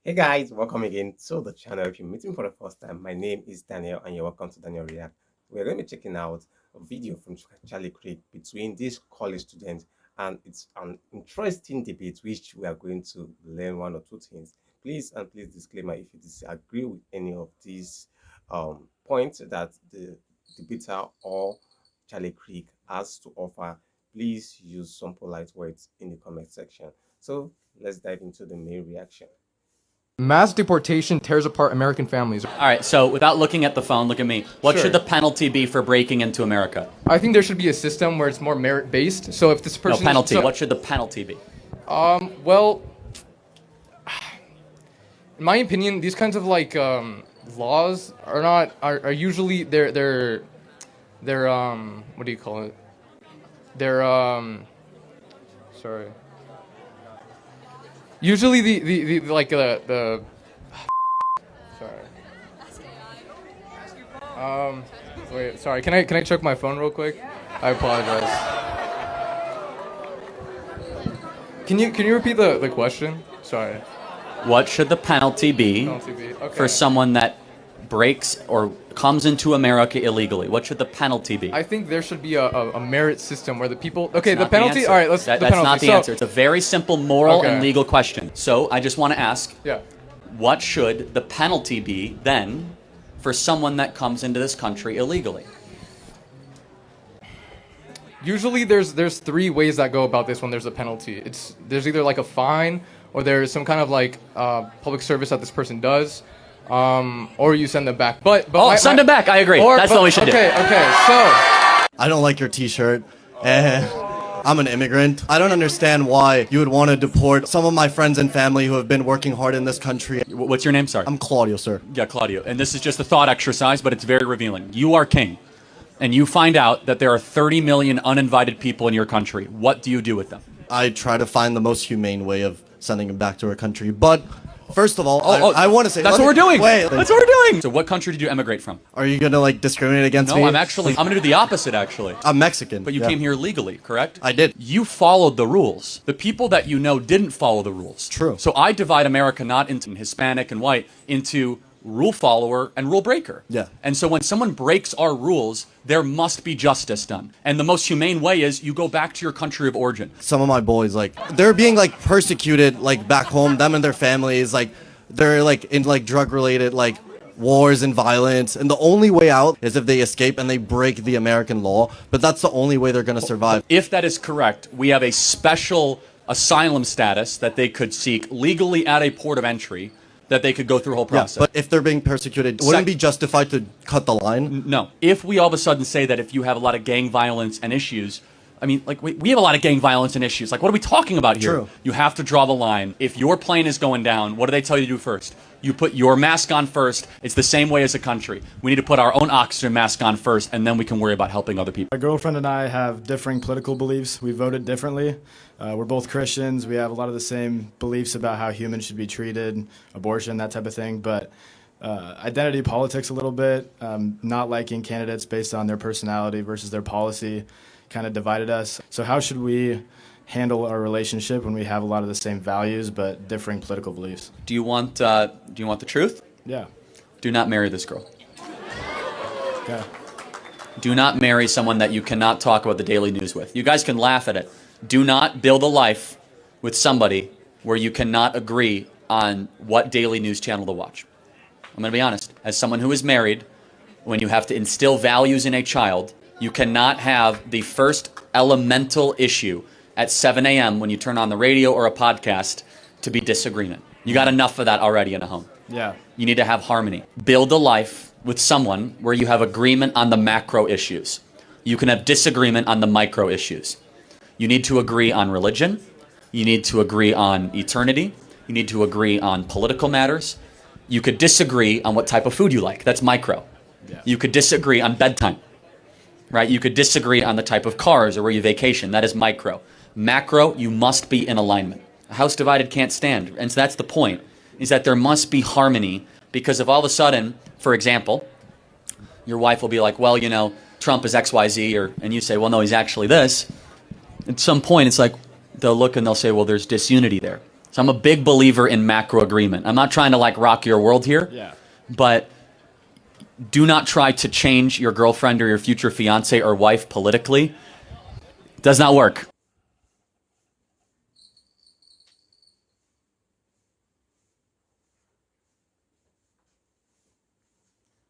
Hey guys, welcome again to the channel. If you're meeting me for the first time, my name is Daniel and you're welcome to Daniel React. We're going to be checking out a video from Charlie Creek between these college students, and it's an interesting debate which we are going to learn one or two things. Please disclaimer, if you disagree with any of these points that the debater or Charlie Creek has to offer, please use some polite words in the comment section. So let's dive into the main reaction. Mass deportation tears apart American families. All right, so without looking at the phone, look at me. What Sure. should the penalty be for breaking into America? I think there should be a system where it's more merit-based. So if this No, person penalty. so- What should the penalty be? well, in my opinion, these kinds of laws are usually they're what do you call it? They're sorry. Usually the sorry. Wait, sorry. Can I check my phone real quick? I apologize. Can you repeat the question? Sorry. What should the penalty be Okay. for someone that breaks or comes into America illegally? What should the penalty be? I think there should be a merit system where the people. Okay, the Not penalty. answer. All right, let's. That's the penalty. not the So- answer. It's a very simple moral Okay. and legal question. So I just want to ask, Yeah. what should the penalty be then for someone that comes into this country illegally? Usually, there's three ways that go about this when there's a penalty. There's either like a fine, or there's some kind of public service that this person does, or you send them back. But Send them back. I agree. That's what we should do. Okay. So I don't like your t-shirt. I'm an immigrant. I don't understand why you would want to deport some of my friends and family who have been working hard in this country. What's your name, sir? I'm Claudio, sir. Yeah, Claudio. And this is just a thought exercise, but it's very revealing. You are king, and you find out that there are 30 million uninvited people in your country. What do you do with them? I try to find the most humane way of sending them back to our country. But first of all, I want to say... That's what we're doing. Wait. That's what we're doing. So what country did you emigrate from? Are you going to discriminate against me? No, I'm going to do the opposite, actually. I'm Mexican. But you yeah. came here legally, correct? I did. You followed the rules. The people that you know didn't follow the rules. True. So I divide America not into Hispanic and white, into rule follower and rule breaker. Yeah. And so when someone breaks our rules, there must be justice done. And the most humane way is you go back to your country of origin. Some of my boys, they're being persecuted back home, them and their families, they're in drug-related wars and violence, and the only way out is if they escape and they break the American law, but that's the only way they're going to survive. If that is correct, we have a special asylum status that they could seek legally at a port of entry, that they could go through a whole Yeah, process. but if they're being persecuted, wouldn't it be justified to cut the line? No. If we all of a sudden say that if you have a lot of gang violence and issues, I mean, we have a lot of gang violence and issues. What are we talking about here? True. You have to draw the line. If your plane is going down, what do they tell you to do first? You put your mask on first. It's the same way as a country. We need to put our own oxygen mask on first, and then we can worry about helping other people. My girlfriend and I have differing political beliefs. We voted differently. We're both Christians. We have a lot of the same beliefs about how humans should be treated, abortion, that type of thing. But identity politics a little bit, not liking candidates based on their personality versus their policy kind of divided us. So how should we handle our relationship when we have a lot of the same values but differing political beliefs? Do you want the truth? Yeah. Do not marry this girl. Okay. Do not marry someone that you cannot talk about the daily news with. You guys can laugh at it. Do not build a life with somebody where you cannot agree on what daily news channel to watch. I'm going to be honest. As someone who is married, when you have to instill values in a child, you cannot have the first elemental issue at 7 a.m. when you turn on the radio or a podcast to be disagreement. You got enough of that already in a home. Yeah. You need to have harmony. Build a life with someone where you have agreement on the macro issues. You can have disagreement on the micro issues. You need to agree on religion. You need to agree on eternity. You need to agree on political matters. You could disagree on what type of food you like. That's micro. Yeah. You could disagree on bedtime, right? You could disagree on the type of cars or where you vacation. That is micro. Macro, you must be in alignment. A house divided can't stand. And so that's the point, is that there must be harmony, because if all of a sudden, for example, your wife will be like, well, Trump is XYZ, and you say, well, no, he's actually this. At some point, it's like they'll look and they'll say, well, there's disunity there. So I'm a big believer in macro agreement. I'm not trying to like rock your world here, Yeah. but do not try to change your girlfriend or your future fiance or wife politically. Does not work.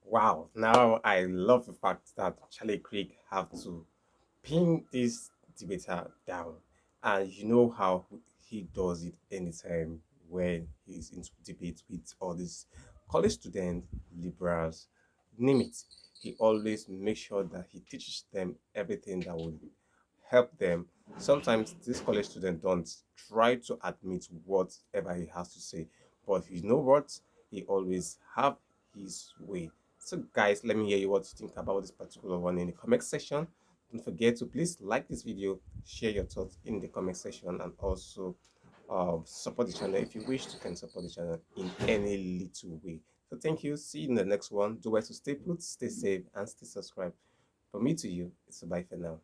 Wow, now I love the fact that Charlie Craig have to pin this debater down. And you know how he does it anytime when he's into debate with all these college students, liberals, name it. He always makes sure that he teaches them everything that would help them. Sometimes these college students don't try to admit whatever he has to say, but you know what? He always have his way. So, guys, let me hear you what you think about this particular one in the comment section. Don't forget to please like this video, share your thoughts in the comment section, and also support the channel. If you wish, you can support the channel in any little way. So, thank you. See you in the next one. Do well to stay put, stay safe, and stay subscribed. From me to you, it's a bye for now.